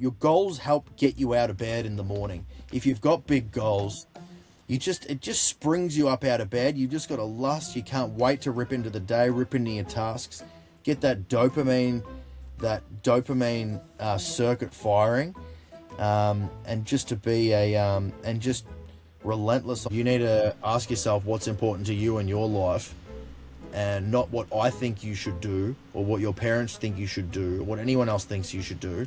your goals help get you out of bed in the morning. If you've got big goals, it just springs you up out of bed. You've just got a lust. You can't wait to rip into the day, rip into your tasks, get that dopamine circuit firing, and just to be and just relentless. You need to ask yourself what's important to you in your life, and not what I think you should do, or what your parents think you should do, or what anyone else thinks you should do.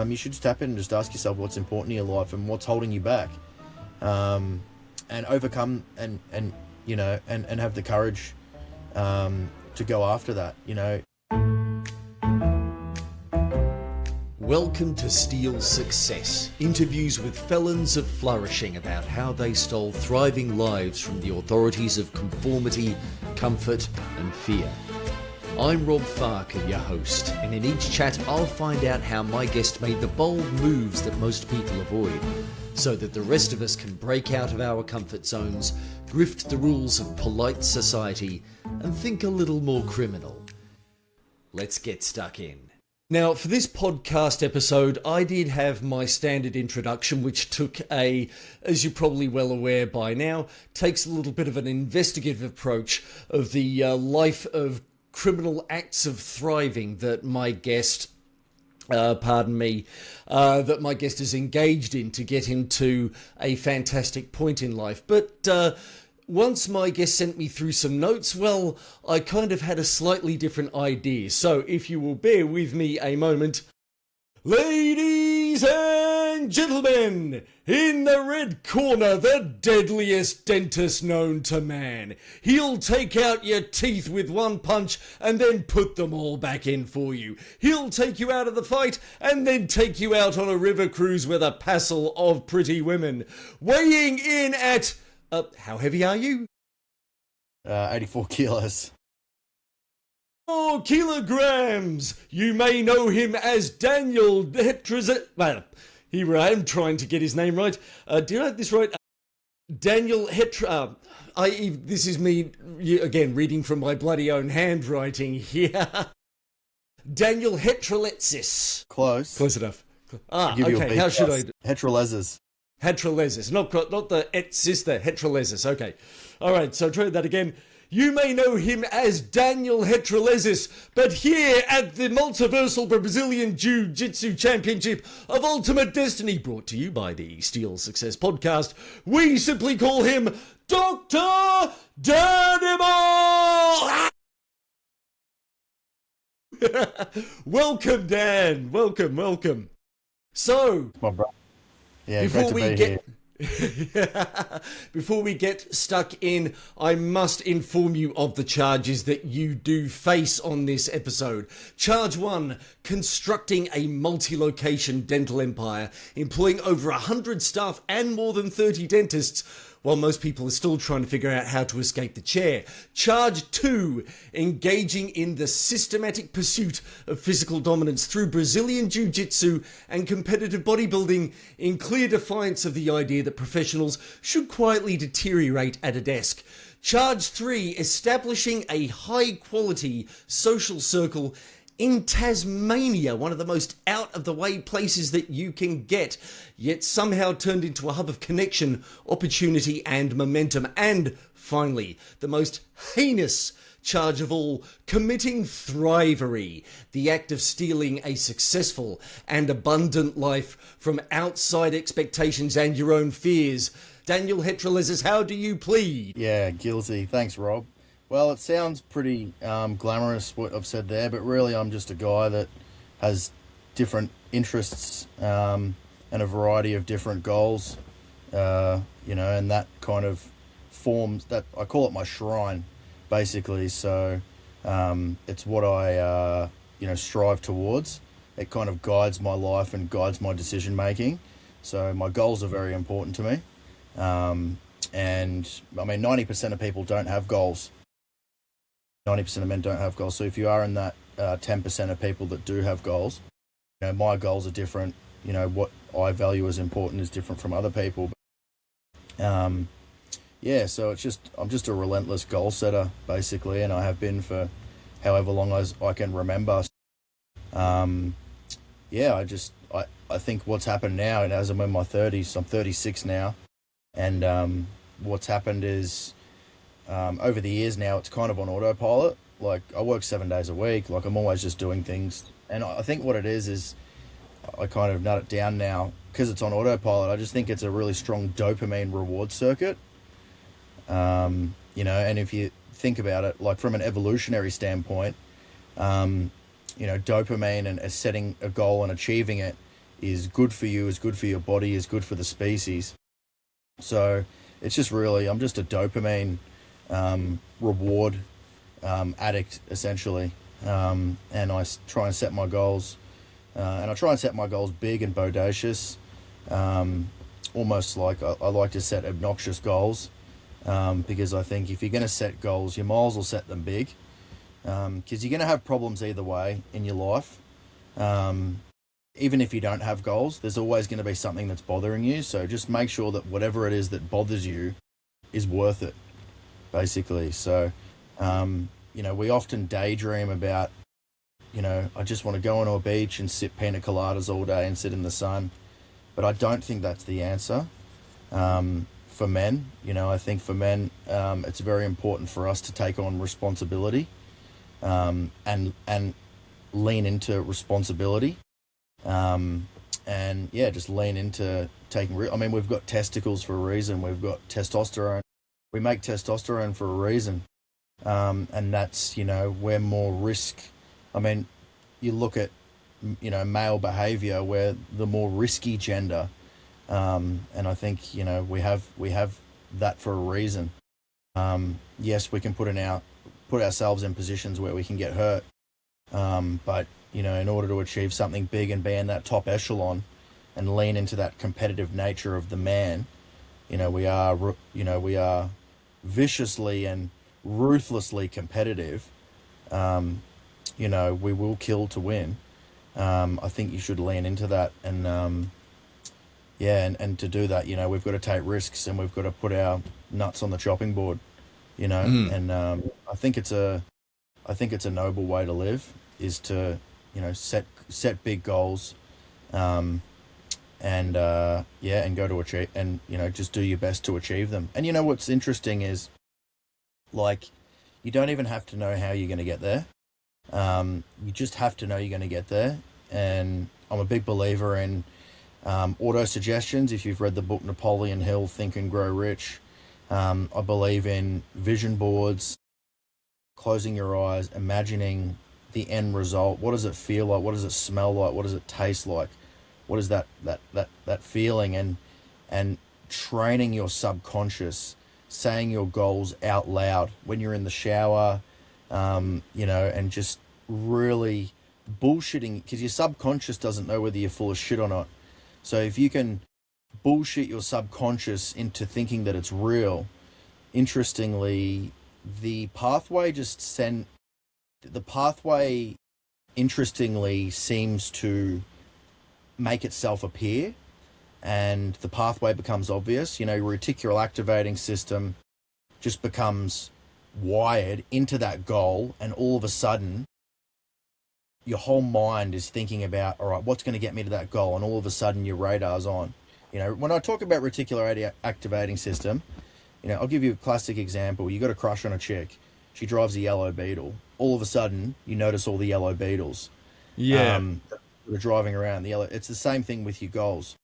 You should just tap in and just ask yourself what's important in your life and what's holding you back, and overcome and have the courage to go after that. Welcome to Steel Success, interviews with felons of flourishing about how they stole thriving lives from the authorities of conformity, comfort and fear. I'm Rob Farker, your host, and in each chat I'll find out how my guest made the bold moves that most people avoid, so that the rest of us can break out of our comfort zones, grift the rules of polite society, and think a little more criminal. Let's get stuck in. Now, for this podcast episode, I did have my standard introduction, which took as you're probably well aware by now, takes a little bit of an investigative approach of the life of criminal acts of thriving that my guest, that my guest is engaged in to get him to a fantastic point in life. But once my guest sent me through some notes, well, I kind of had a slightly different idea. So if you will bear with me a moment. Ladies and gentlemen, in the red corner, the deadliest dentist known to man. He'll take out your teeth with one punch and then put them all back in for you. He'll take you out of the fight and then take you out on a river cruise with a passel of pretty women. Weighing in at... how heavy are you? 84 kilos. 4 kilograms. You may know him as Daniel Hetrelezis. Well, here I am trying to get his name right. Did I have this right? Daniel this is me, again, reading from my bloody own handwriting here. Daniel Hetrelezis. Close enough. Okay, how should I do? Hetrelezis. Hetrelezis, not the etsis, the Hetrelezis. Okay. All right, so try that again. You may know him as Daniel Hetrelezis, but here at the Multiversal Brazilian Jiu-Jitsu Championship of Ultimate Destiny, brought to you by the Steel Success Podcast, we simply call him Dr. Danimal! Welcome, Dan. Welcome. So... My brother. Yeah, before we get stuck in, I must inform you of the charges that you do face on this episode. Charge 1, constructing a multi-location dental empire, employing over 100 staff and more than 30 dentists, while most people are still trying to figure out how to escape the chair. Charge 2, engaging in the systematic pursuit of physical dominance through Brazilian jiu-jitsu and competitive bodybuilding, in clear defiance of the idea that professionals should quietly deteriorate at a desk. Charge 3, establishing a high-quality social circle in Tasmania, one of the most out-of-the-way places that you can get, yet somehow turned into a hub of connection, opportunity and momentum. And finally, the most heinous charge of all, committing thrivery, the act of stealing a successful and abundant life from outside expectations and your own fears. Daniel Hetrelezis, how do you plead? Yeah, guilty. Thanks, Rob. Well, it sounds pretty glamorous what I've said there, but really I'm just a guy that has different interests and a variety of different goals, and that kind of forms that. I call it my shrine, basically. So it's what I strive towards. It kind of guides my life and guides my decision making. So my goals are very important to me, and I mean 90% of people don't have goals. 90% of men don't have goals. So if you are in that 10% of people that do have goals, my goals are different. What I value as important is different from other people. So I'm just a relentless goal setter, basically, and I have been for however long as I can remember. I I think what's happened now, and as I'm in my 30s, I'm 36 now, and what's happened is over the years now, it's kind of on autopilot. Like, I work 7 days a week, like, I'm always just doing things. And I think what it is I kind of nut it down now because it's on autopilot. I just think it's a really strong dopamine reward circuit. And if you think about it, like from an evolutionary standpoint, dopamine and setting a goal and achieving it is good for you, is good for your body, is good for the species. So it's just really, I'm just a dopamine reward addict, essentially. And try and set my goals. And I try and set my goals big and bodacious. Almost like I like to set obnoxious goals. Because I think if you're going to set goals, you might as well set them big. Because you're going to have problems either way in your life. Even if you don't have goals, there's always going to be something that's bothering you. So just make sure that whatever it is that bothers you is worth it, basically. So, we often daydream about, I just want to go onto a beach and sip pina coladas all day and sit in the sun. But I don't think that's the answer. For men, I think for men, it's very important for us to take on responsibility, and lean into responsibility. Just lean into taking. I mean, we've got testicles for a reason. We've got testosterone. We make testosterone for a reason, and that's we're more risk. I mean, you look at male behavior. We're the more risky gender, and I think we have that for a reason. Yes, we can put ourselves in positions where we can get hurt, but in order to achieve something big and be in that top echelon and lean into that competitive nature of the man, we are viciously and ruthlessly competitive. We will kill to win. I think you should lean into that, and and to do that, we've got to take risks and we've got to put our nuts on the chopping board, and I think it's a noble way to live, is to set big goals, and go to achieve, and just do your best to achieve them. And what's interesting is, like, you don't even have to know how you're going to get there. You just have to know you're going to get there. And I'm a big believer in auto suggestions. If you've read the book Napoleon Hill, Think and Grow Rich, I believe in vision boards, closing your eyes, imagining the end result. What does it feel like? What does it smell like? What does it taste like? What is that feeling? And training your subconscious, saying your goals out loud when you're in the shower, and just really bullshitting, because your subconscious doesn't know whether you're full of shit or not. So if you can bullshit your subconscious into thinking that it's real, interestingly, the pathway interestingly seems to make itself appear, and the pathway becomes obvious. Your reticular activating system just becomes wired into that goal, and all of a sudden your whole mind is thinking about, all right, what's going to get me to that goal, and all of a sudden your radar's on. When I talk about reticular activating system, I'll give you a classic example. You got a crush on a chick, she drives a yellow Beetle. All of a sudden you notice all the yellow Beetles that are driving around the yellow. It's the same thing with your goals.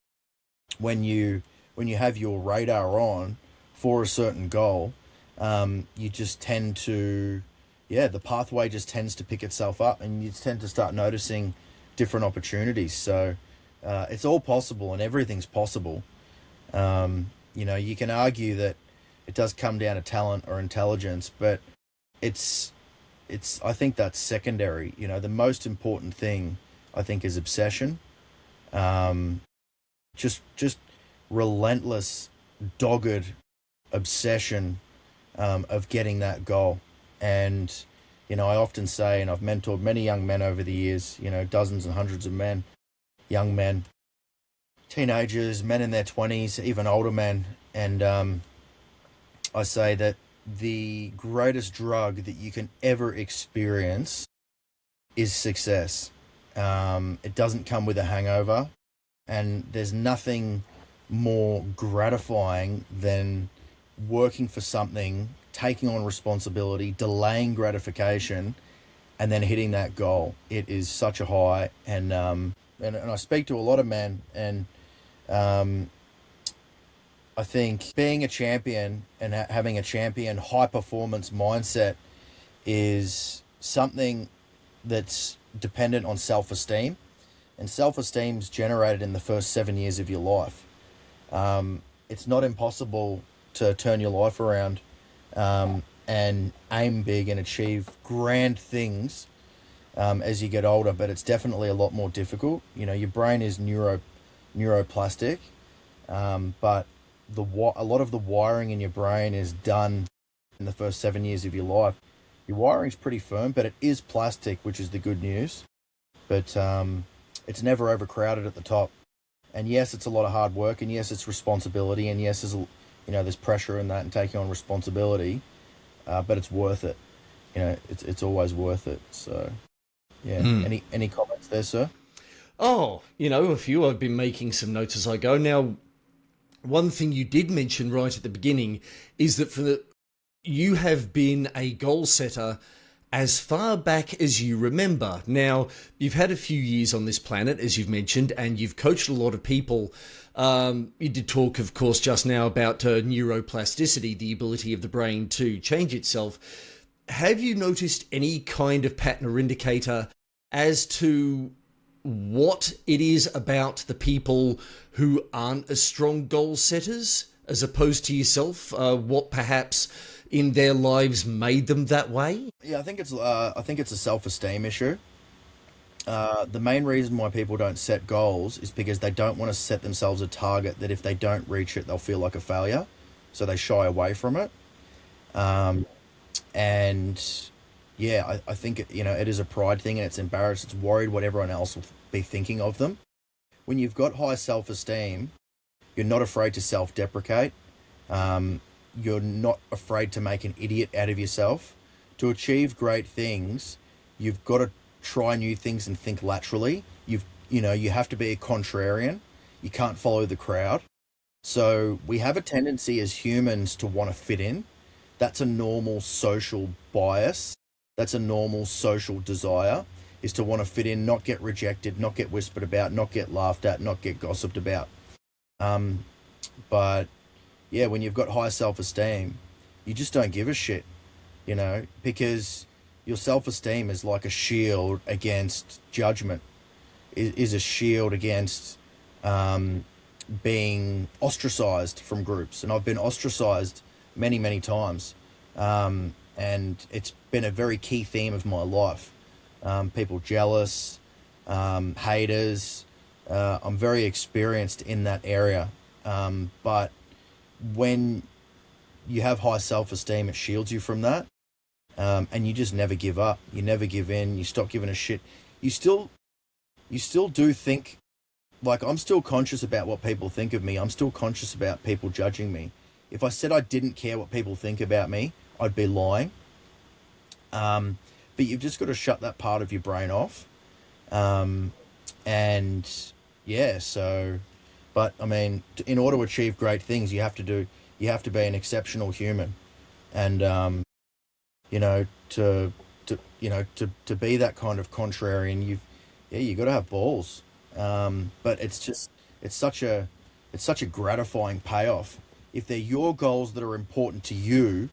When you have your radar on for a certain goal, you just tend to, the pathway just tends to pick itself up, and you tend to start noticing different opportunities. So it's all possible, and everything's possible. You can argue that it does come down to talent or intelligence, but I think that's secondary. The most important thing, I think, is obsession. Just relentless, dogged obsession of getting that goal. And I often say, and I've mentored many young men over the years, dozens and hundreds of men, young men, teenagers, men in their 20s, even older men, and I say that the greatest drug that you can ever experience is success. It doesn't come with a hangover. And there's nothing more gratifying than working for something, taking on responsibility, delaying gratification, and then hitting that goal. It is such a high, and I speak to a lot of men, and I think being a champion and having a champion high performance mindset is something that's dependent on self esteem, and self esteem is generated in the first 7 years of your life. It's not impossible to turn your life around, and aim big and achieve grand things as you get older, but it's definitely a lot more difficult. You know, your brain is neuroplastic, but a lot of the wiring in your brain is done in the first 7 years of your life. Your wiring's pretty firm, but it is plastic, which is the good news. But it's never overcrowded at the top. And yes, it's a lot of hard work, and yes, it's responsibility, and yes, there's pressure in that and taking on responsibility, but it's worth it. You know, it's always worth it. So, yeah. Any comments there, sir? Oh, a few. I've been making some notes as I go. Now, one thing you did mention right at the beginning is that you have been a goal setter as far back as you remember. Now, you've had a few years on this planet, as you've mentioned, and you've coached a lot of people. You did talk, of course, just now about neuroplasticity, the ability of the brain to change itself. Have you noticed any kind of pattern or indicator as to what it is about the people who aren't as strong goal setters as opposed to yourself? What perhaps in their lives made them that way? Yeah, I think it's a self-esteem issue. The main reason why people don't set goals is because they don't want to set themselves a target that if they don't reach it, they'll feel like a failure. So they shy away from it. And yeah, I think it is a pride thing, and it's embarrassed. It's worried what everyone else will be thinking of them. When you've got high self-esteem, you're not afraid to self-deprecate. You're not afraid to make an idiot out of yourself. To achieve great things, you've got to try new things and think laterally. You have to be a contrarian. You can't follow the crowd. So we have a tendency as humans to want to fit in. That's a normal social bias. That's a normal social desire, is to want to fit in, not get rejected, not get whispered about, not get laughed at, not get gossiped about. But yeah, when you've got high self-esteem, you just don't give a shit, because your self-esteem is like a shield against judgment, is a shield against being ostracized from groups. And I've been ostracized many, many times. And it's been a very key theme of my life. People jealous, haters. I'm very experienced in that area. But when you have high self-esteem, it shields you from that. And you just never give up. You never give in. You stop giving a shit. You still do think, like, I'm still conscious about what people think of me. I'm still conscious about people judging me. If I said I didn't care what people think about me, I'd be lying. But you've just got to shut that part of your brain off. And yeah, so, but I mean, in order to achieve great things, you have to be an exceptional human. And, to be that kind of contrarian, you got to have balls. But it's such a gratifying payoff. If they're your goals that are important to you,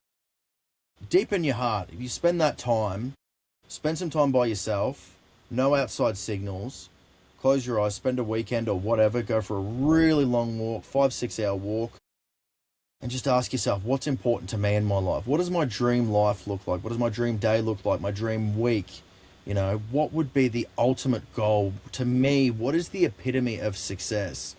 deep in your heart, if you spend some time by yourself, no outside signals, close your eyes, spend a weekend or whatever, go for a really long walk, 5-6 hour walk, and just ask yourself, what's important to me in my life? What does my dream life look like? What does my dream day look like? My dream week? What would be the ultimate goal to me? What is the epitome of success?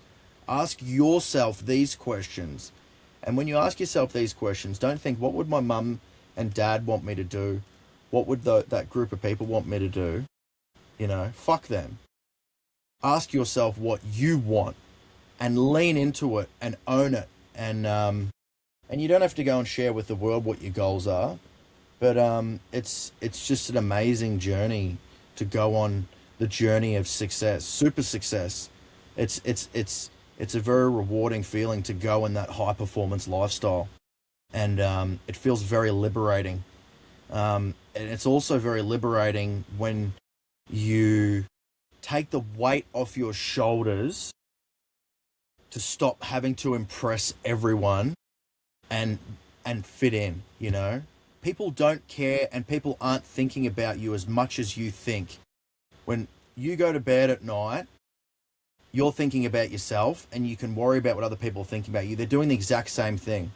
Ask yourself these questions. And when you ask yourself these questions, don't think, what would my mum and dad want me to do? What would that group of people want me to do? Fuck them. Ask yourself what you want and lean into it and own it. And you don't have to go and share with the world what your goals are, but it's just an amazing journey to go on, the journey of success, super success. It's a very rewarding feeling to go in that high performance lifestyle, and it feels very liberating. And it's also very liberating when you take the weight off your shoulders to stop having to impress everyone and fit in, you know? People don't care, and people aren't thinking about you as much as you think. When you go to bed at night, you're thinking about yourself, and you can worry about what other people are thinking about you. They're doing the exact same thing.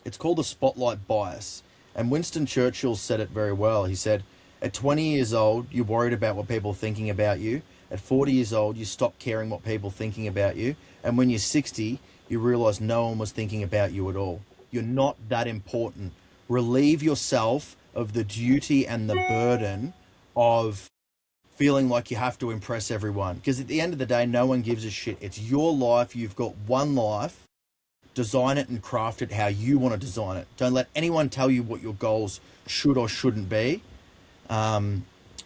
It's called the spotlight bias. And Winston Churchill said it very well. He said, at 20 years old, you're worried about what people are thinking about you. At 40 years old, you stop caring what people are thinking about you. And when you're 60, you realize no one was thinking about you at all. You're not that important. Relieve yourself of the duty and the burden of feeling like you have to impress everyone. Because at the end of the day, no one gives a shit. It's your life. You've got one life. Design it and craft it how you want to design it. Don't let anyone tell you what your goals should or shouldn't be,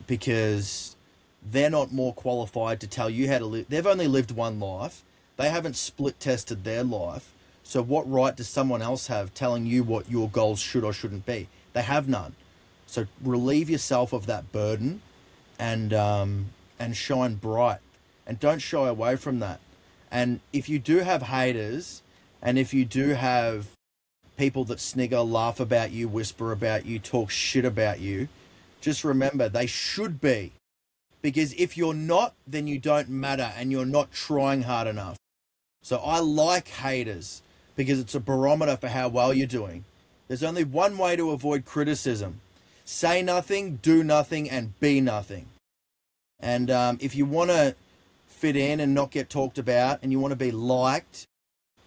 because they're not more qualified to tell you how to live. They've only lived one life. They haven't split tested their life. So what right does someone else have telling you what your goals should or shouldn't be? They have none. So relieve yourself of that burden, and shine bright, and don't shy away from that. And if you do have haters, and if you do have people that snigger, laugh about you, whisper about you, talk shit about you, just remember they should be. Because if you're not, then you don't matter, and you're not trying hard enough. So I like haters because it's a barometer for how well you're doing. There's only one way to avoid criticism. Say nothing, do nothing, and be nothing. And if you want to fit in and not get talked about, and you want to be liked,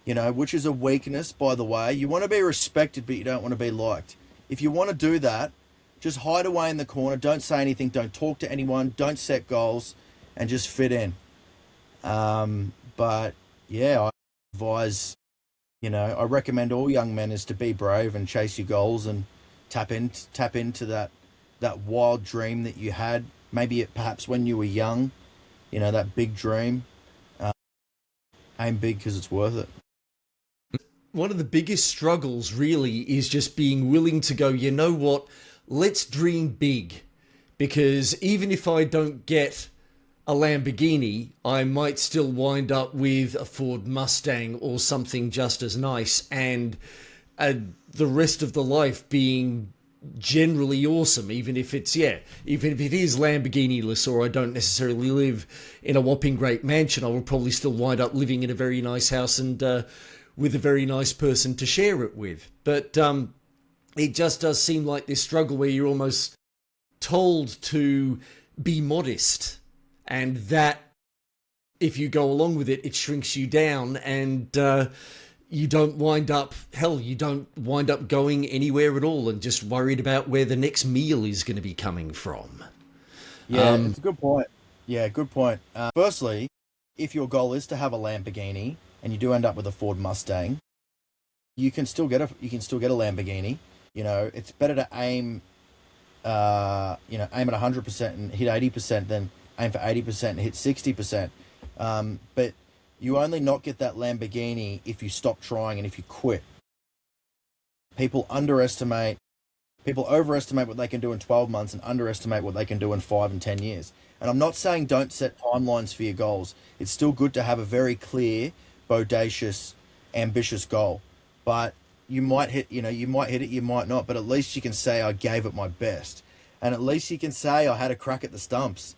you know, which is a weakness, by the way. You want to be respected, but you don't want to be liked. If you want to do that, just hide away in the corner. Don't say anything. Don't talk to anyone. Don't set goals, and just fit in. But yeah, I advise, you know, I recommend all young men is to be brave and chase your goals and tap into that wild dream that you had. Maybe perhaps when you were young, you know, that big dream. Aim big because it's worth it. One of the biggest struggles really is just being willing to go, you know what, let's dream big. Because even if I don't get a Lamborghini, I might still wind up with a Ford Mustang or something just as nice, and the rest of the life being generally awesome, even if it is Lamborghini-less, or I don't necessarily live in a whopping great mansion. I will probably still wind up living in a very nice house and with a very nice person to share it with. But it just does seem like this struggle where you're almost told to be modest, and that if you go along with it, it shrinks you down, and you don't wind up going anywhere at all, and just worried about where the next meal is going to be coming from. Yeah, it's a good point. Yeah, good point. Firstly, if your goal is to have a Lamborghini and you do end up with a Ford Mustang, you can still get a Lamborghini. You know, it's better to aim at 100% and hit 80% than aim for 80% and hit 60%. But you only not get that Lamborghini if you stop trying and if you quit. People overestimate what they can do in 12 months and underestimate what they can do in 5 and 10 years. And I'm not saying don't set timelines for your goals. It's still good to have a very clear, bodacious, ambitious goal. But you might hit it, you might not, but at least you can say I gave it my best. And at least you can say I had a crack at the stumps.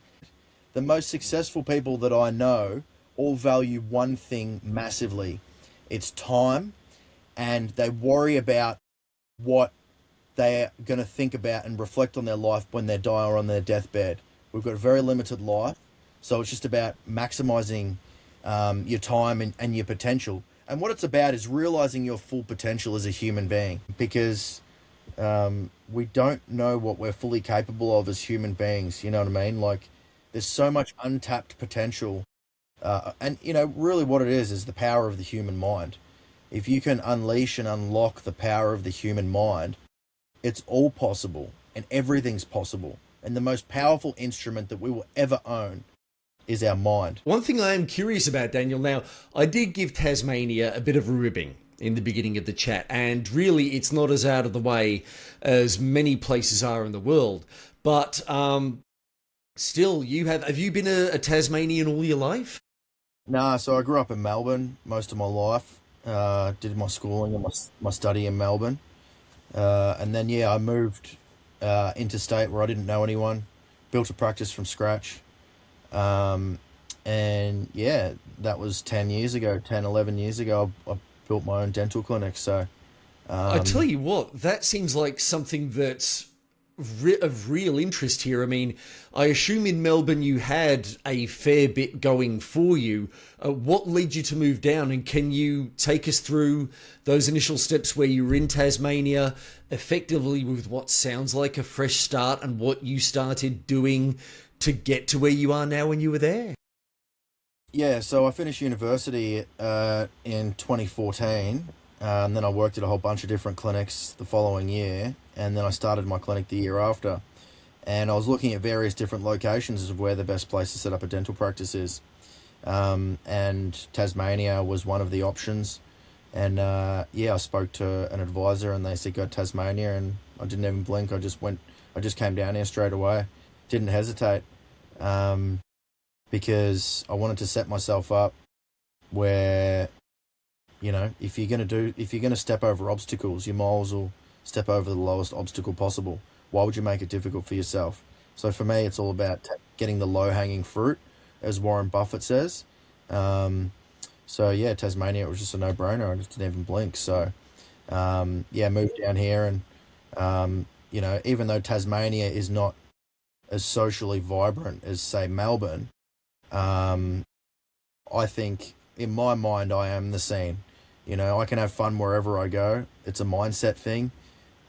The most successful people that I know all value one thing massively. It's time, and they worry about what they're going to think about and reflect on their life when they die or on their deathbed. We've got a very limited life, so it's just about maximizing your time and your potential. And what it's about is realizing your full potential as a human being, because we don't know what we're fully capable of as human beings. You know what I mean? Like, there's so much untapped potential. And, you know, really what it is the power of the human mind. If you can unleash and unlock the power of the human mind, it's all possible, and everything's possible. And the most powerful instrument that we will ever own is our mind. One thing I am curious about, Daniel, now, I did give Tasmania a bit of a ribbing in the beginning of the chat, and really it's not as out of the way as many places are in the world. But still, have you been a Tasmanian all your life? Nah, so I grew up in Melbourne most of my life. Did my schooling and my study in Melbourne. And then, yeah, I moved interstate where I didn't know anyone, built a practice from scratch. Um, and yeah, that was 10 years ago, 10, 11 years ago. I built my own dental clinic. So, I tell um, you what, that seems like something that's of real interest here. I mean, I assume in Melbourne you had a fair bit going for you. What led you to move down, and can you take us through those initial steps where you were in Tasmania, effectively with what sounds like a fresh start, and what you started doing to get to where you are now when you were there? yeah, so I finished university in 2014. And then I worked at a whole bunch of different clinics the following year. And then I started my clinic the year after. And I was looking at various different locations of where the best place to set up a dental practice is. And Tasmania was one of the options. And yeah, I spoke to an advisor and they said, go to Tasmania. And I didn't even blink. I just came down here straight away. Didn't hesitate um, because I wanted to set myself up where, if you're gonna step over obstacles, you might as well step over the lowest obstacle possible. Why would you make it difficult for yourself? So for me, it's all about getting the low hanging fruit, as Warren Buffett says. Um, so yeah, Tasmania, it was just a no brainer. I just didn't even blink. So yeah, moved down here, and even though Tasmania is not as socially vibrant as say Melbourne, um, I think in my mind I am the scene. I can have fun wherever I go. It's a mindset thing.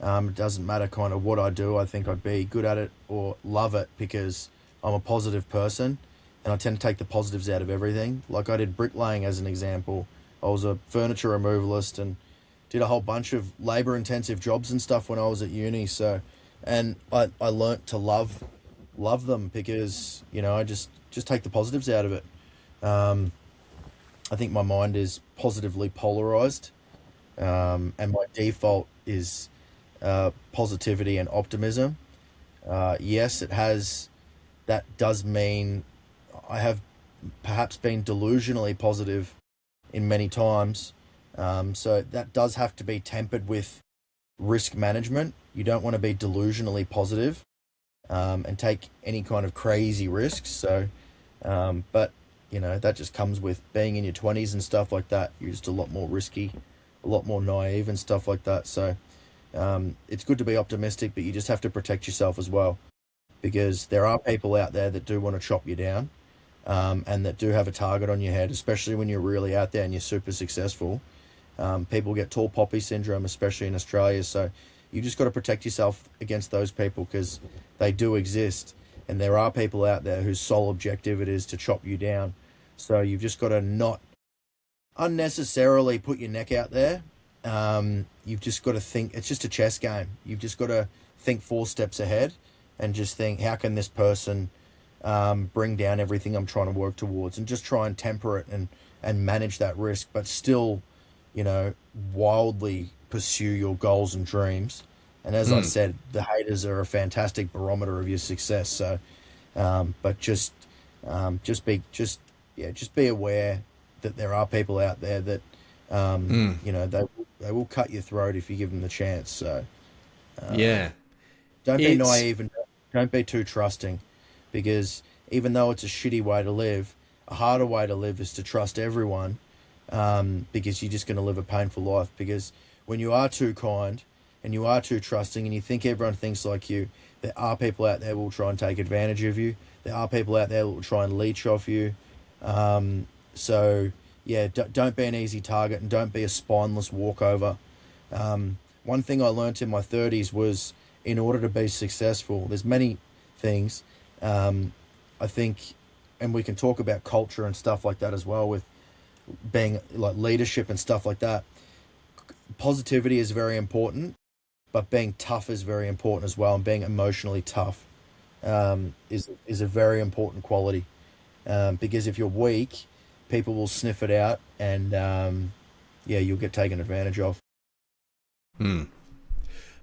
It doesn't matter kind of what I do. I think I'd be good at it or love it because I'm a positive person and I tend to take the positives out of everything. Like I did bricklaying as an example. I was a furniture removalist and did a whole bunch of labor intensive jobs and stuff when I was at uni. So, and I learnt to love them because, I just take the positives out of it. Um, I think my mind is positively polarized, and my default is positivity and optimism. Yes, that does mean I have perhaps been delusionally positive in many times. So that does have to be tempered with risk management. You don't want to be delusionally positive, and take any kind of crazy risks. So, but that just comes with being in your 20s and stuff like that. You're just a lot more risky, a lot more naive and stuff like that. So, it's good to be optimistic, but you just have to protect yourself as well because there are people out there that do want to chop you down, and that do have a target on your head, especially when you're really out there and you're super successful. People get tall poppy syndrome, especially in Australia. So you just got to protect yourself against those people because they do exist. And there are people out there whose sole objective it is to chop you down. So you've just got to not unnecessarily put your neck out there. You've just got to think, it's just a chess game. You've just got to think 4 steps ahead and just think, how can this person bring down everything I'm trying to work towards, and just try and temper it and manage that risk, but still, wildly pursue your goals and dreams. And as I said, the haters are a fantastic barometer of your success. So, but just be aware that there are people out there that, they will cut your throat if you give them the chance. So, Yeah. don't be It's naive and don't be too trusting, because even though it's a shitty way to live, a harder way to live is to trust everyone, because you're just going to live a painful life. Because when you are too kind and you are too trusting and you think everyone thinks like you, there are people out there who will try and take advantage of you. There are people out there who will try and leech off you. So, yeah, don't be an easy target and don't be a spineless walkover. One thing I learnt in my 30s was, in order to be successful, there's many things. I think, and we can talk about culture and stuff like that as well, with being like leadership and stuff like that. Positivity is very important, but being tough is very important as well, and being emotionally tough is a very important quality. Because if you're weak, people will sniff it out, and yeah, you'll get taken advantage of. I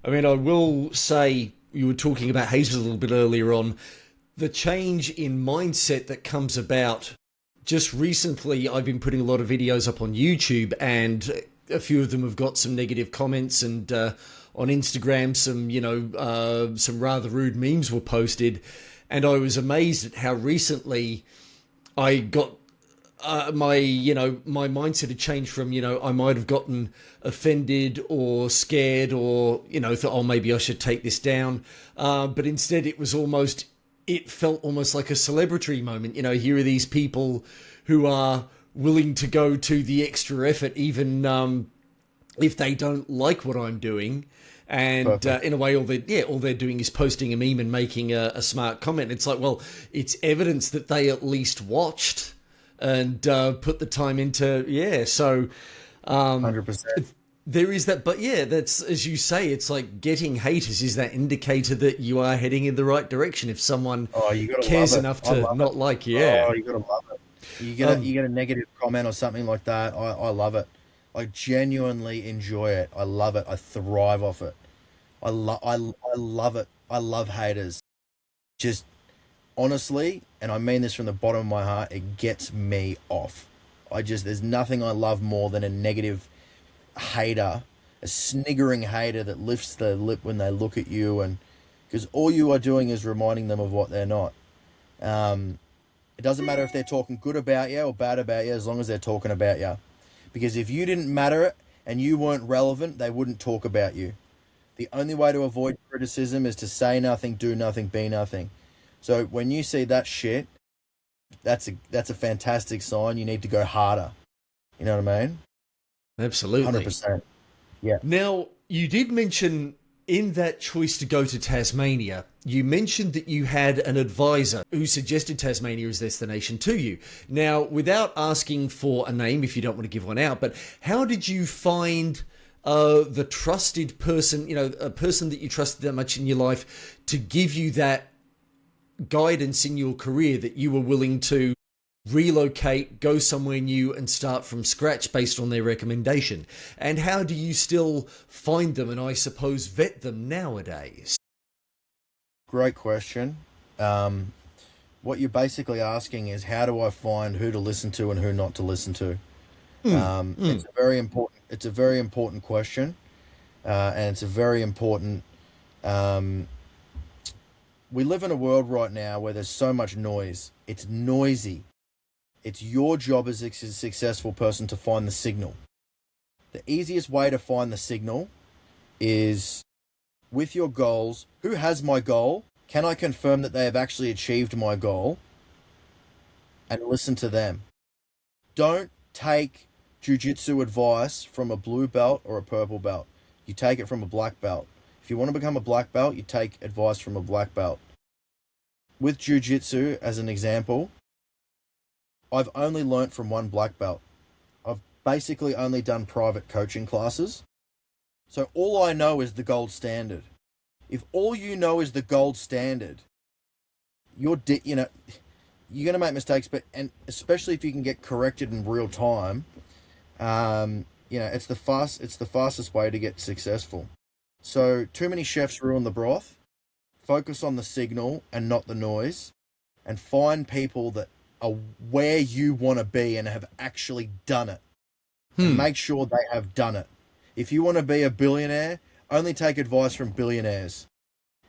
mean, I will say, you were talking about haters a little bit earlier on. The change in mindset that comes about. Just recently, I've been putting a lot of videos up on YouTube, and a few of them have got some negative comments, and on Instagram, some rather rude memes were posted. And I was amazed at how recently I got my mindset had changed from, I might have gotten offended or scared, or thought, oh, maybe I should take this down, but instead it felt almost like a celebratory moment. Here are these people who are willing to go to the extra effort, even if they don't like what I'm doing. And in a way, all they're doing is posting a meme and making a smart comment. It's like, well, it's evidence that they at least watched and put the time into, So 100%. there is that, but that's, as you say, it's like getting haters is that indicator that you are heading in the right direction. If someone cares enough to not like you, Oh, you gotta love it. You get a negative comment or something like that. I love it. I genuinely enjoy it. I love it. I thrive off it. I love it. I love haters. Just honestly, and I mean this from the bottom of my heart, it gets me off. There's nothing I love more than a negative hater, a sniggering hater that lifts their lip when they look at you, and because all you are doing is reminding them of what they're not. It doesn't matter if they're talking good about you or bad about you, as long as they're talking about you. Because if you didn't matter and you weren't relevant, they wouldn't talk about you. The only way to avoid criticism is to say nothing, do nothing, be nothing. So when you see that shit, that's a fantastic sign. You need to go harder. You know what I mean? Absolutely. 100%. Yeah. Now, you did mention in that choice to go to Tasmania, you mentioned that you had an advisor who suggested Tasmania as destination to you. Now, without asking for a name, if you don't want to give one out, but how did you find the trusted person, a person that you trusted that much in your life, to give you that guidance in your career, that you were willing to relocate, go somewhere new and start from scratch based on their recommendation? And how do you still find them and, I suppose, vet them nowadays? Great question. What you're basically asking is, how do I find who to listen to and who not to listen to? It's a very important question, and it's a very important. We live in a world right now where there's so much noise. It's noisy. It's your job as a successful person to find the signal. The easiest way to find the signal is with your goals. Who has my goal? Can I confirm that they have actually achieved my goal? And listen to them. Don't take jiu-jitsu advice from a blue belt or a purple belt. You take it from a black belt. If you want to become a black belt, you take advice from a black belt. With jiu-jitsu, as an example, I've only learnt from one black belt. I've basically only done private coaching classes. So all I know is the gold standard. If all you know is the gold standard, you're going to make mistakes, and especially if you can get corrected in real time, it's the fastest way to get successful. So too many chefs ruin the broth. Focus on the signal and not the noise, and find people that are where you want to be and have actually done it. And make sure they have done it. If you want to be a billionaire, only take advice from billionaires.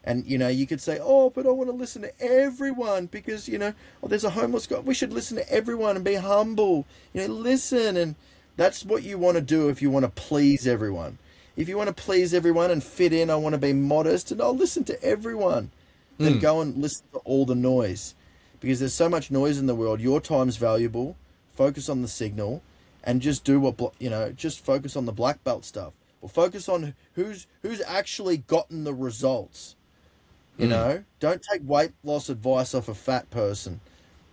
And, you could say, oh, but I want to listen to everyone because, there's a homeless guy. We should listen to everyone and be humble. Listen. And that's what you want to do if you want to please everyone. If you want to please everyone and fit in, I want to be modest and I'll listen to everyone. Then go and listen to all the noise. Because there's so much noise in the world. Your time's valuable. Focus on the signal and just do just focus on the black belt stuff. Or focus on who's actually gotten the results. Don't take weight loss advice off a fat person,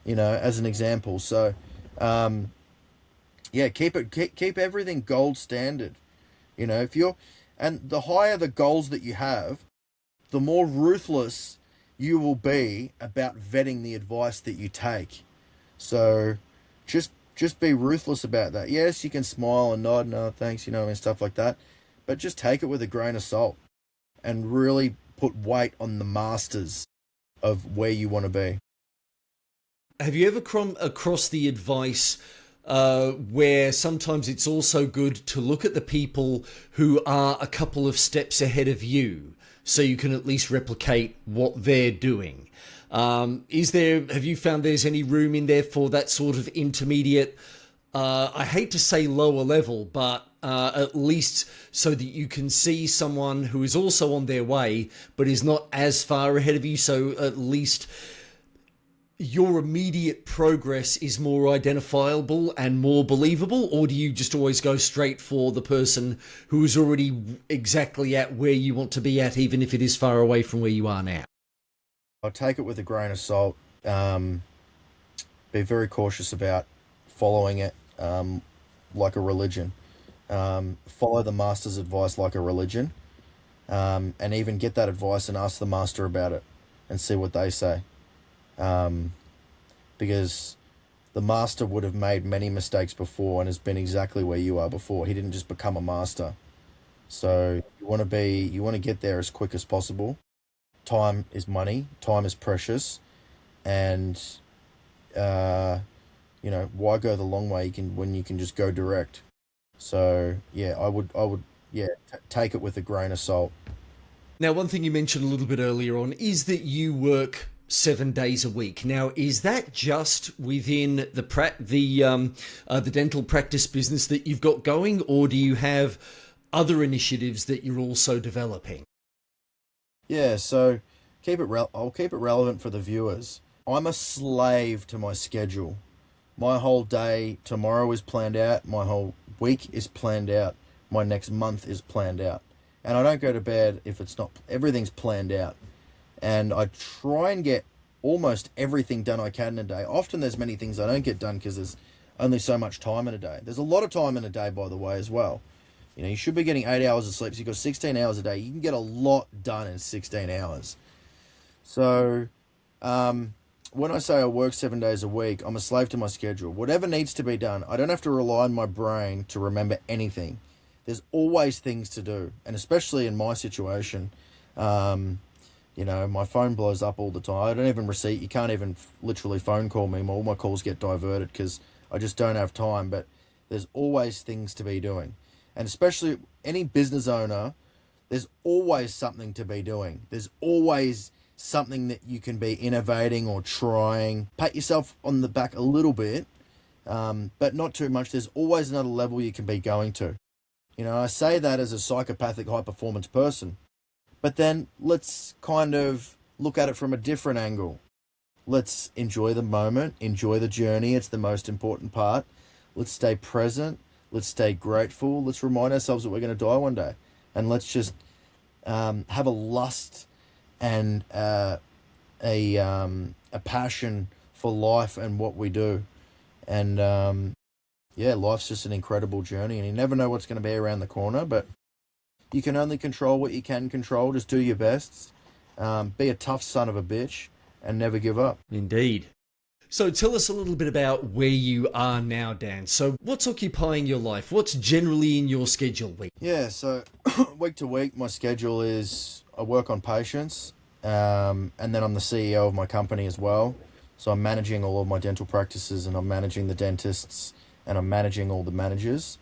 as an example. So, keep everything gold standard. And the higher the goals that you have, the more ruthless you will be about vetting the advice that you take. So just be ruthless about that. Yes, you can smile and nod, no thanks, and stuff like that, but just take it with a grain of salt and really put weight on the masters of where you want to be. Have you ever come across the advice where sometimes it's also good to look at the people who are a couple of steps ahead of you so you can at least replicate what they're doing? Have you found there's any room in there for that sort of intermediate, I hate to say lower level, but at least so that you can see someone who is also on their way, but is not as far ahead of you, so at least your immediate progress is more identifiable and more believable? Or do you just always go straight for the person who is already exactly at where you want to be at, even if it is far away from where you are now? I'll take it with a grain of salt. Be very cautious about following it like a religion. Follow the master's advice like a religion, and even get that advice and ask the master about it and see what they say. Because the master would have made many mistakes before and has been exactly where you are before. He didn't just become a master. So you want to get there as quick as possible. Time is money. Time is precious, and why go the long way when you can just go direct. So yeah, take it with a grain of salt. Now, one thing you mentioned a little bit earlier on is that you work 7 days a week. Now, is that just within the dental practice business that you've got going, or do you have other initiatives that you're also developing? Yeah, so I'll keep it relevant for the viewers. I'm a slave to my schedule. My whole day tomorrow is planned out. My whole week is planned out. My next month is planned out. And I don't go to bed if it's not, everything's planned out. And I try and get almost everything done I can in a day. Often there's many things I don't get done because there's only so much time in a day. There's a lot of time in a day, by the way, as well. You should be getting 8 hours of sleep. So you've got 16 hours a day. You can get a lot done in 16 hours. So, when I say I work 7 days a week, I'm a slave to my schedule. Whatever needs to be done, I don't have to rely on my brain to remember anything. There's always things to do. And especially in my situation, my phone blows up all the time. I don't even you can't even literally phone call me. All my calls get diverted because I just don't have time. But there's always things to be doing. And especially any business owner, there's always something to be doing. There's always something that you can be innovating or trying. Pat yourself on the back a little bit, but not too much. There's always another level you can be going to. I say that as a psychopathic high-performance person. But then let's kind of look at it from a different angle. Let's enjoy the moment, enjoy the journey. It's the most important part. Let's stay present. Let's stay grateful. Let's remind ourselves that we're going to die one day. And let's just have a lust and a passion for life and what we do. And life's just an incredible journey. And you never know what's going to be around the corner. But you can only control what you can control. Just do your best. Be a tough son of a bitch and never give up. Indeed. So tell us a little bit about where you are now, Dan. So what's occupying your life? What's generally in your schedule week? Yeah, so week to week, my schedule is I work on patients, and then I'm the CEO of my company as well. So I'm managing all of my dental practices, and I'm managing the dentists, and I'm managing all the managers.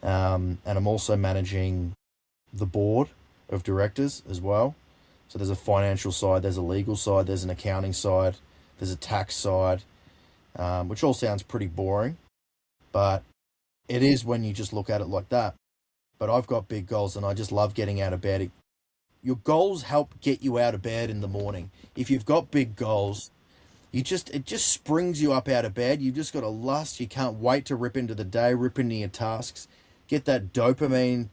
And I'm also managing the board of directors as well. So there's a financial side, there's a legal side, there's an accounting side, there's a tax side, which all sounds pretty boring, but it is when you just look at it like that. But I've got big goals and I just love getting out of bed. Your goals help get you out of bed in the morning. If you've got big goals, it just springs you up out of bed. You've just got a lust. You can't wait to rip into the day, rip into your tasks, get that dopamine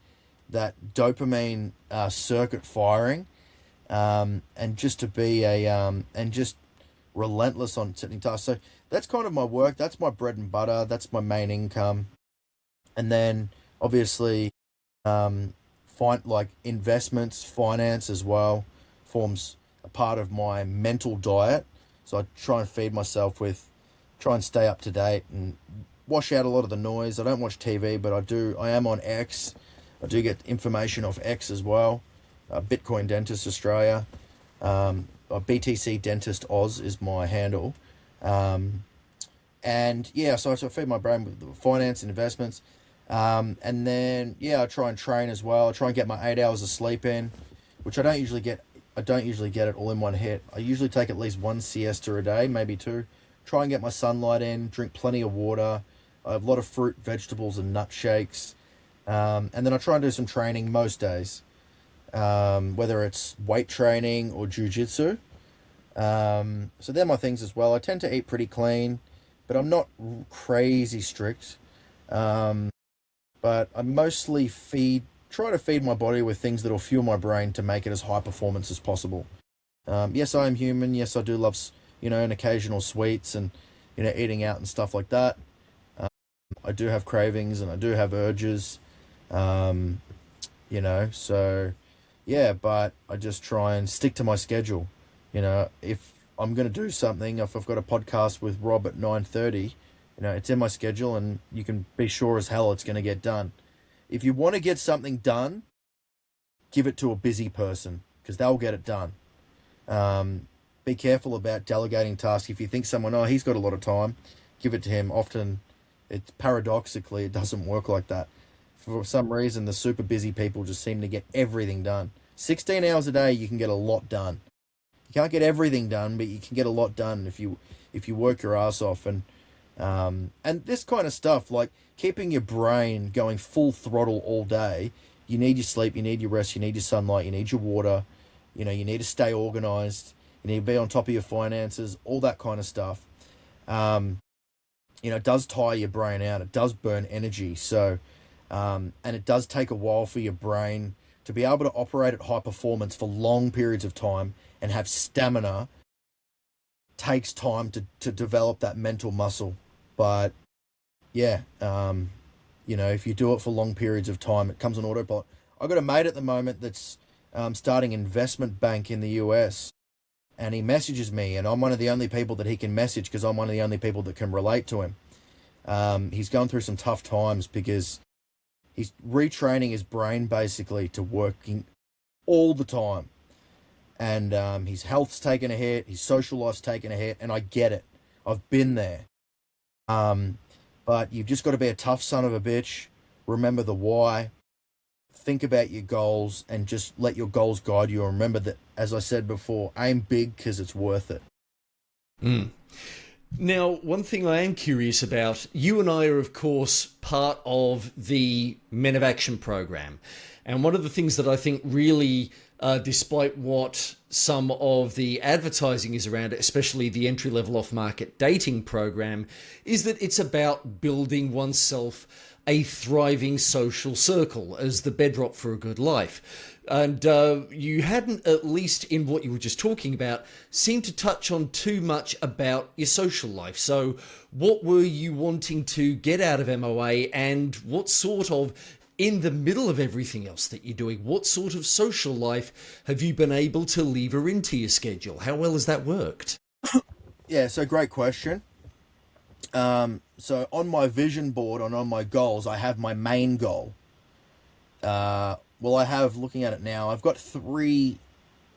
circuit firing, and just to be and just relentless on setting tasks. So that's kind of my work. That's my bread and butter. That's my main income. And then obviously, investments, finance as well forms a part of my mental diet. So I try and feed myself with try and stay up to date and wash out a lot of the noise. I don't watch TV, but I am on X. I do get information off X as well. Bitcoin Dentist Australia. BTC Dentist Oz is my handle. And yeah, so I feed my brain with finance and investments. And then, yeah, I try and train as well. I try and get my 8 hours of sleep in, which I don't usually get. I don't usually get it all in one hit. I usually take at least one siesta a day, maybe two. Try and get my sunlight in, drink plenty of water. I have a lot of fruit, vegetables, and nut shakes. And then I try and do some training most days, whether it's weight training or jiu-jitsu. So they're my things as well. I tend to eat pretty clean, but I'm not crazy strict. But I mostly try to feed my body with things that will fuel my brain to make it as high performance as possible. Yes, I am human. Yes, I do love, an occasional sweets and, eating out and stuff like that. I do have cravings and I do have urges, so yeah, but I just try and stick to my schedule. If I'm going to do something, if I've got a podcast with Rob at 9:30, it's in my schedule and you can be sure as hell it's going to get done. If you want to get something done, give it to a busy person because they'll get it done. Be careful about delegating tasks. If you think someone, he's got a lot of time, give it to him. Often, paradoxically, it doesn't work like that. For some reason, the super busy people just seem to get everything done. 16 hours a day, you can get a lot done. You can't get everything done, but you can get a lot done if you work your ass off. And this kind of stuff, like keeping your brain going full throttle all day, you need your sleep, you need your rest, you need your sunlight, you need your water, you need to stay organized, you need to be on top of your finances, all that kind of stuff. It does tire your brain out, it does burn energy. So, and it does take a while for your brain to be able to operate at high performance for long periods of time and have stamina. Takes time to develop that mental muscle. But yeah, if you do it for long periods of time, it comes on autopilot. I've got a mate at the moment that's starting an investment bank in the US, and he messages me, and I'm one of the only people that he can message because I'm one of the only people that can relate to him. He's going through some tough times because he's retraining his brain basically to working all the time. And his health's taken a hit, his social life's taken a hit, and I get it. I've been there. But you've just got to be a tough son of a bitch. Remember the why. Think about your goals and just let your goals guide you. And remember that, as I said before, aim big because it's worth it. Now, one thing I am curious about, you and I are, of course, part of the Men of Action program. And one of the things that I think really, despite what some of the advertising is around it, especially the entry-level off-market dating program, is that it's about building oneself a thriving social circle as the bedrock for a good life. And you hadn't, at least in what you were just talking about, seemed to touch on too much about your social life. So what were you wanting to get out of MOA, and what sort of, in the middle of everything else that you're doing, what sort of social life have you been able to lever into your schedule? How well has that worked? Yeah, so great question. So on my vision board and on my goals, I have my main goal. I have, looking at it now, I've got three,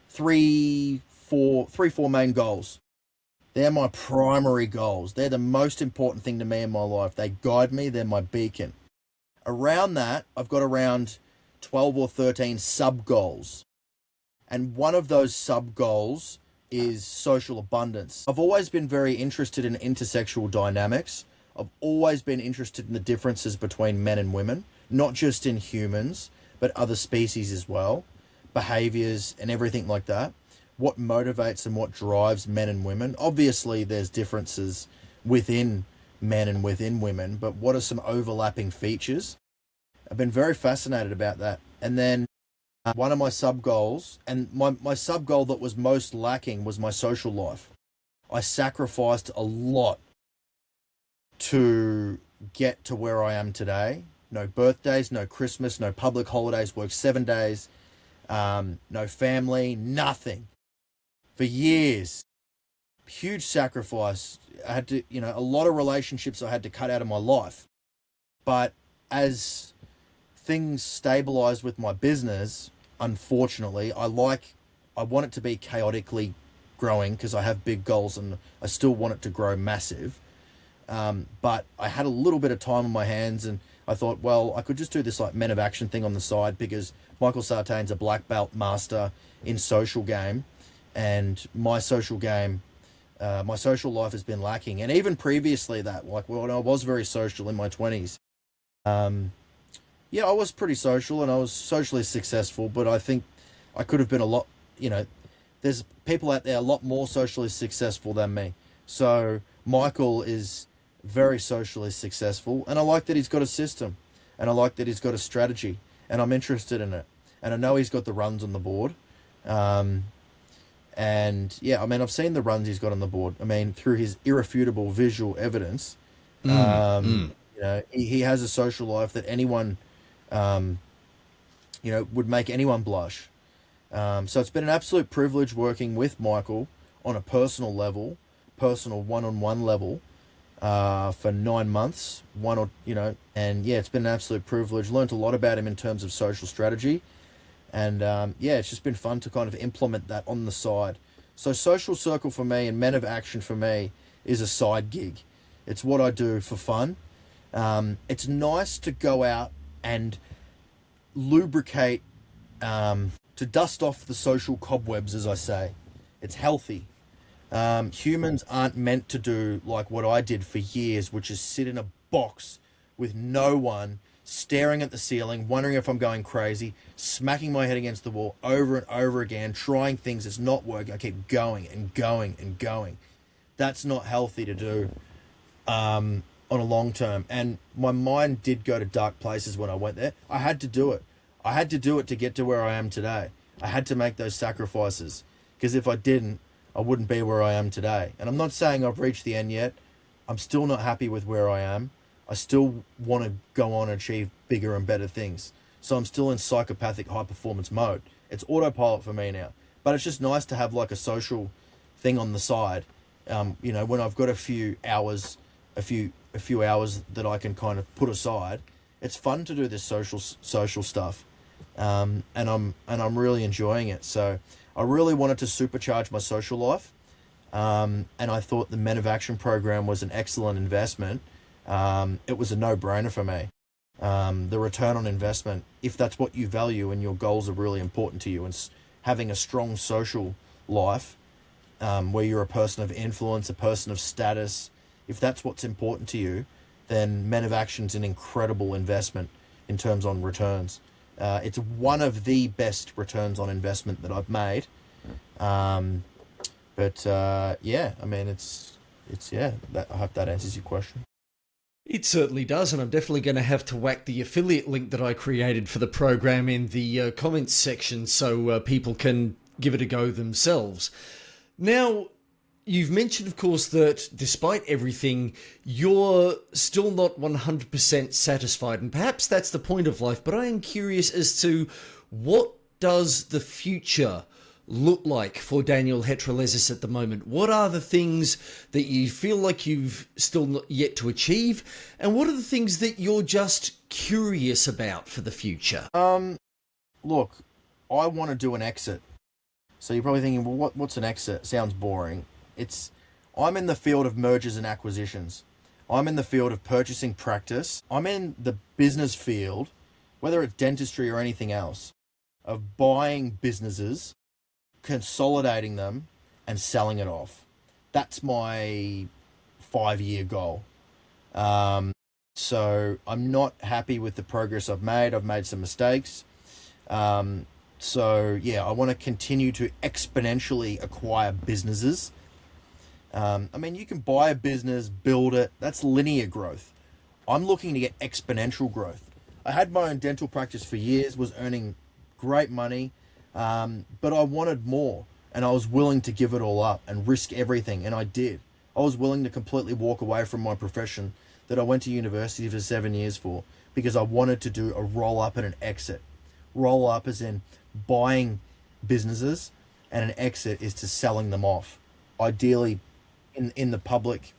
four main goals. They're my primary goals. They're the most important thing to me in my life. They guide me. They're my beacon. Around that, I've got around 12 or 13 sub goals. And one of those sub goals is social abundance. I've always been very interested in intersexual dynamics. I've always been interested in the differences between men and women, not just in humans, but other species as well, behaviors and everything like that. What motivates and what drives men and women. Obviously, there's differences within men and within women, but what are some overlapping features? I've been very fascinated about that. And then one of my sub goals, and my sub goal that was most lacking, was my social life. I sacrificed a lot to get to where I am today. No birthdays, no Christmas, no public holidays, work 7 days, no family, nothing. For years, huge sacrifice. I had to, a lot of relationships I had to cut out of my life. But as things stabilized with my business, unfortunately, I want it to be chaotically growing because I have big goals and I still want it to grow massive. But I had a little bit of time on my hands, and I thought, well, I could just do this like Men of Action thing on the side, because Michael Sartain's a black belt master in social game, and my social life has been lacking. And even previously that, like when I was very social in my 20s, yeah, I was pretty social and I was socially successful, but I think I could have been a lot, there's people out there a lot more socially successful than me. So Michael is very socially successful, and I like that he's got a system, and I like that he's got a strategy, and I'm interested in it. And I know he's got the runs on the board. And yeah, I mean, I've seen the runs he's got on the board. I mean, through his irrefutable visual evidence, he has a social life that anyone, would make anyone blush. So it's been an absolute privilege working with Michael on a personal one-on-one level, for 9 months, and yeah, it's been an absolute privilege. Learned a lot about him in terms of social strategy. And yeah, it's just been fun to kind of implement that on the side. So Social Circle for me and Men of Action for me is a side gig. It's what I do for fun. It's nice to go out and lubricate, to dust off the social cobwebs, as I say. It's healthy. Humans aren't meant to do like what I did for years, which is sit in a box with no one, staring at the ceiling, wondering if I'm going crazy, smacking my head against the wall over and over again, trying things that's not working. I keep going and going and going. That's not healthy to do on a long term. And my mind did go to dark places when I went there. I had to do it. I had to do it to get to where I am today. I had to make those sacrifices, because if I didn't, I wouldn't be where I am today. And I'm not saying I've reached the end yet. I'm still not happy with where I am. I still want to go on and achieve bigger and better things. So I'm still in psychopathic high performance mode. It's autopilot for me now. But it's just nice to have like a social thing on the side. When I've got a few hours that I can kind of put aside, it's fun to do this social stuff. And I'm really enjoying it. So I really wanted to supercharge my social life. And I thought the Men of Action program was an excellent investment. It was a no-brainer for me. The return on investment, if that's what you value and your goals are really important to you, and having a strong social life, where you're a person of influence, a person of status, if that's what's important to you, then Men of Action's an incredible investment in terms on returns. It's one of the best returns on investment that I've made. Yeah, I mean, I hope that answers your question. It certainly does, and I'm definitely going to have to whack the affiliate link that I created for the program in the comments section so people can give it a go themselves. Now, you've mentioned, of course, that despite everything, you're still not 100% satisfied, and perhaps that's the point of life, but I am curious as to what does the future look like for Daniel Hetrelezis at the moment? What are the things that you feel like you've still yet to achieve, and what are the things that you're just curious about for the future? Look, I want to do an exit. So you're probably thinking, well, what's an exit? Sounds boring. I'm in the field of mergers and acquisitions. I'm in the field of purchasing practice. I'm in the business field, whether it's dentistry or anything else, of buying businesses, consolidating them, and selling it off. That's my 5-year goal. So I'm not happy with the progress I've made. I've made some mistakes. So yeah, I want to continue to exponentially acquire businesses. I mean, you can buy a business, build it. That's linear growth. I'm looking to get exponential growth. I had my own dental practice for years, was earning great money, but I wanted more, and I was willing to give it all up and risk everything, and I did. I was willing to completely walk away from my profession that I went to university for 7 years for, because I wanted to do a roll-up and an exit. Roll-up as in buying businesses, and an exit is to selling them off. Ideally in the public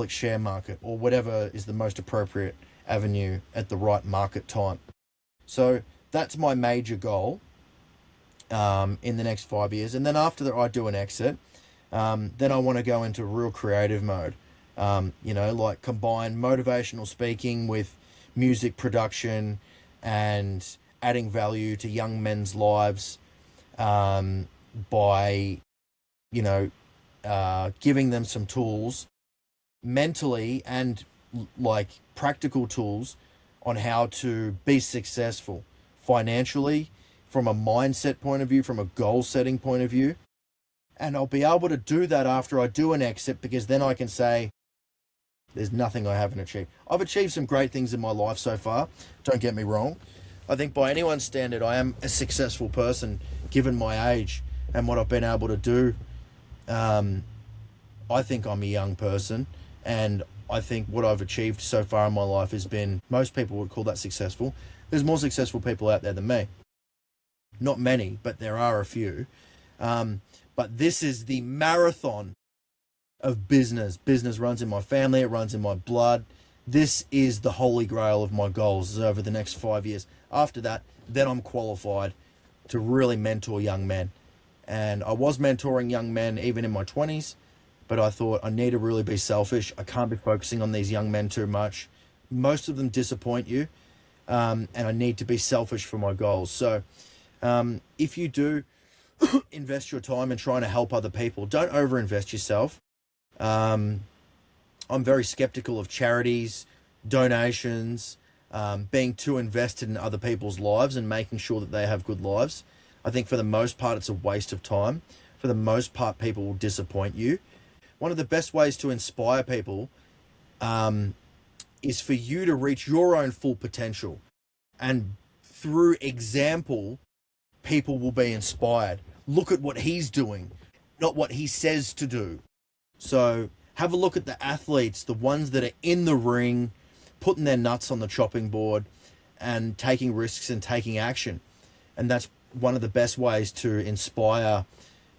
share market, or whatever is the most appropriate avenue at the right market time. So that's my major goal in the next 5 years. And then after that, I do an exit. Then I want to go into real creative mode. Like combine motivational speaking with music production and adding value to young men's lives by, giving them some tools mentally and like practical tools on how to be successful financially, from a mindset point of view, from a goal setting point of view. And I'll be able to do that after I do an exit, because then I can say, there's nothing I haven't achieved. I've achieved some great things in my life so far, don't get me wrong. I think by anyone's standard, I am a successful person given my age and what I've been able to do. I think I'm a young person, and I think what I've achieved so far in my life has been, most people would call that successful. There's more successful people out there than me. Not many, but there are a few. But this is the marathon of business. Business runs in my family, it runs in my blood. This is the holy grail of my goals over the next 5 years. After that, then I'm qualified to really mentor young men. And I was mentoring young men even in my 20s, but I thought I need to really be selfish. I can't be focusing on these young men too much. Most of them disappoint you, and I need to be selfish for my goals. So if you do invest your time in trying to help other people, don't overinvest yourself. I'm very skeptical of charities, donations, being too invested in other people's lives and making sure that they have good lives. I think for the most part, it's a waste of time. For the most part, people will disappoint you. One of the best ways to inspire people is for you to reach your own full potential. And through example, people will be inspired. Look at what he's doing, not what he says to do. So have a look at the athletes, the ones that are in the ring, putting their nuts on the chopping board and taking risks and taking action. And that's one of the best ways to inspire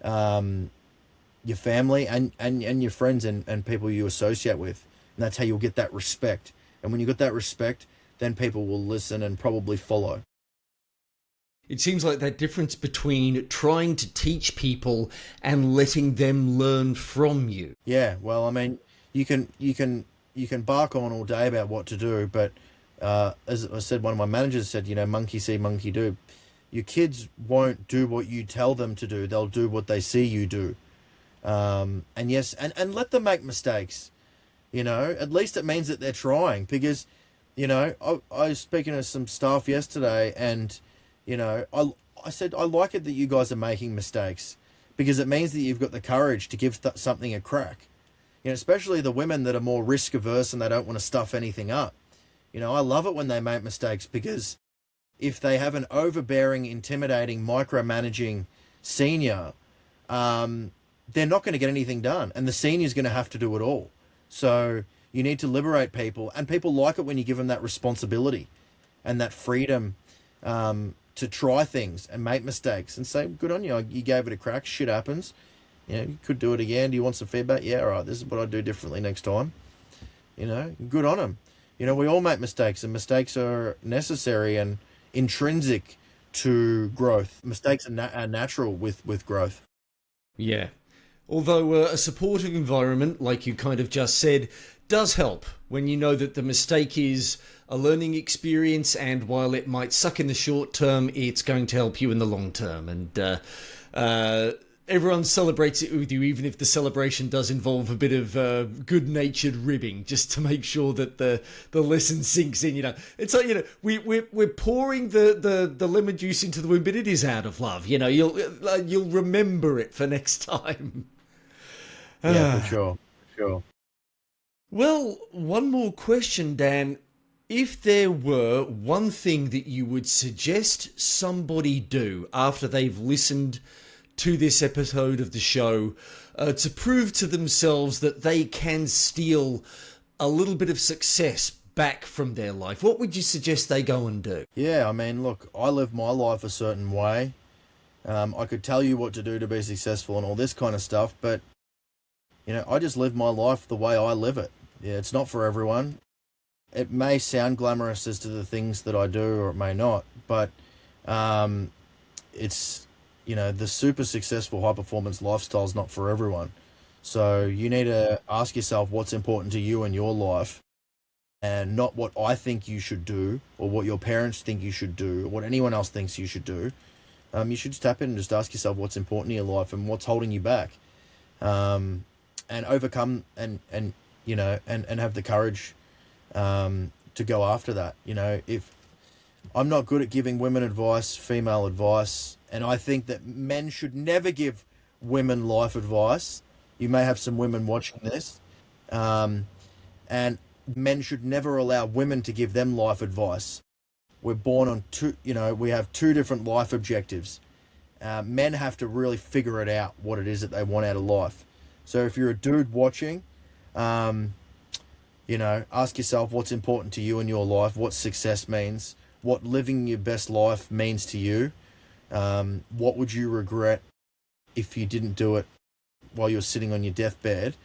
your family and your friends and people you associate with. And that's how you'll get that respect. And when you get that respect, then people will listen and probably follow. It seems like that difference between trying to teach people and letting them learn from you. Yeah, well, I mean, you can bark on all day about what to do, but as I said, one of my managers said, monkey see, monkey do. Your kids won't do what you tell them to do; they'll do what they see you do. And yes, and let them make mistakes. At least it means that they're trying. Because, I was speaking to some staff yesterday, and I said, I like it that you guys are making mistakes, because it means that you've got the courage to give something a crack. Especially the women that are more risk averse and they don't want to stuff anything up. I love it when they make mistakes, because if they have an overbearing, intimidating, micromanaging senior, they're not going to get anything done, and the senior's going to have to do it all. So you need to liberate people, and people like it when you give them that responsibility and that freedom to try things and make mistakes and say, good on you, you gave it a crack, shit happens. You could do it again. Do you want some feedback? Yeah, all right, this is what I'd do differently next time. Good on them. We all make mistakes, and mistakes are necessary and intrinsic to growth. Mistakes are natural with growth. Yeah. Although a supportive environment, like you kind of just said, does help when you know that the mistake is a learning experience, and while it might suck in the short term, it's going to help you in the long term. And everyone celebrates it with you, even if the celebration does involve a bit of good-natured ribbing, just to make sure that the lesson sinks in. It's like, we're pouring the lemon juice into the wound, but it is out of love. You'll remember it for next time. Yeah, for sure. Well, one more question, Dan. If there were one thing that you would suggest somebody do after they've listened to this episode of the show to prove to themselves that they can steal a little bit of success back from their life, what would you suggest they go and do? Yeah, I mean, look, I live my life a certain way. I could tell you what to do to be successful and all this kind of stuff, but I just live my life the way I live it. Yeah, it's not for everyone. It may sound glamorous as to the things that I do, or it may not, but um, it's, the super successful high performance lifestyle is not for everyone. So you need to ask yourself what's important to you in your life, and not what I think you should do, or what your parents think you should do, or what anyone else thinks you should do. You should just tap in and just ask yourself what's important in your life and what's holding you back, and overcome, and have the courage to go after that. If I'm not good at giving women advice, female advice, and I think that men should never give women life advice. You may have some women watching this, and men should never allow women to give them life advice. We're born on we have two different life objectives. Men have to really figure it out, what it is that they want out of life. So if you're a dude watching, ask yourself what's important to you in your life, what success means, what living your best life means to you. What would you regret if you didn't do it while you're sitting on your deathbed?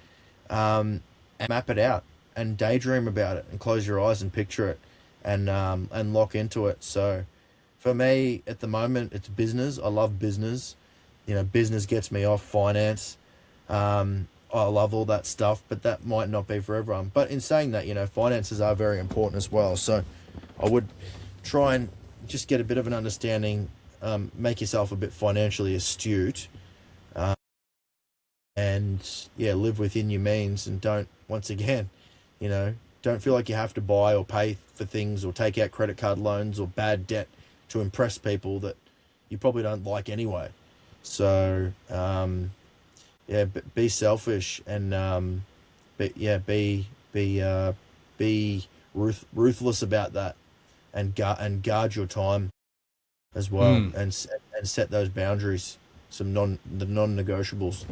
And map it out and daydream about it and close your eyes and picture it, and lock into it. So for me at the moment, it's business. I love business. Business gets me off finance. I love all that stuff, but that might not be for everyone. But in saying that, finances are very important as well. So I would try and just get a bit of an understanding, make yourself a bit financially astute, and live within your means, and don't, once again, don't feel like you have to buy or pay for things or take out credit card loans or bad debt to impress people that you probably don't like anyway. So, be selfish, and be ruthless about that, and guard your time as well, and set those boundaries, the non-negotiables.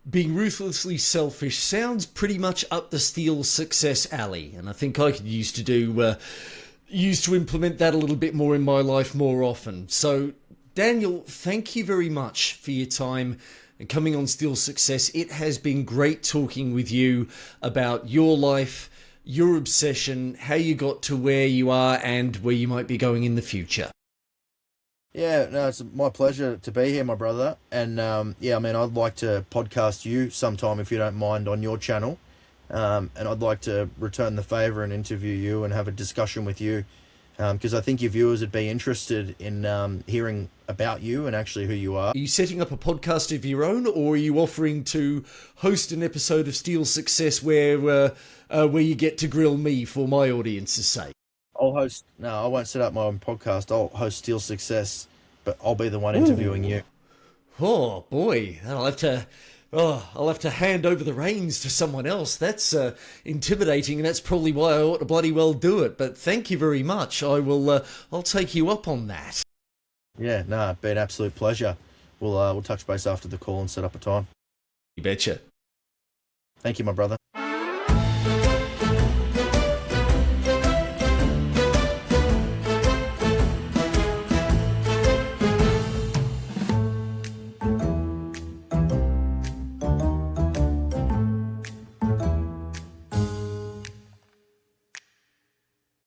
Being ruthlessly selfish sounds pretty much up the Steel Success alley, and I think I could use to implement that a little bit more in my life more often. So, Daniel, thank you very much for your time and coming on Steel Success. It has been great talking with you about your life, your obsession, how you got to where you are, and where you might be going in the future. Yeah, no, it's my pleasure to be here, my brother. And I'd like to podcast you sometime, if you don't mind, on your channel. And I'd like to return the favor and interview you and have a discussion with you, because I think your viewers would be interested in hearing about you and actually who you are. Are you setting up a podcast of your own, or are you offering to host an episode of Steel Success where you get to grill me for my audience's sake? No, I won't set up my own podcast. I'll host Steel Success, but I'll be the one interviewing you. Oh boy, I'll have to hand over the reins to someone else. That's intimidating, and that's probably why I ought to bloody well do it. But thank you very much. I'll take you up on that. Yeah, no, it'd be an absolute pleasure. We'll touch base after the call and set up a time. You betcha. Thank you, my brother.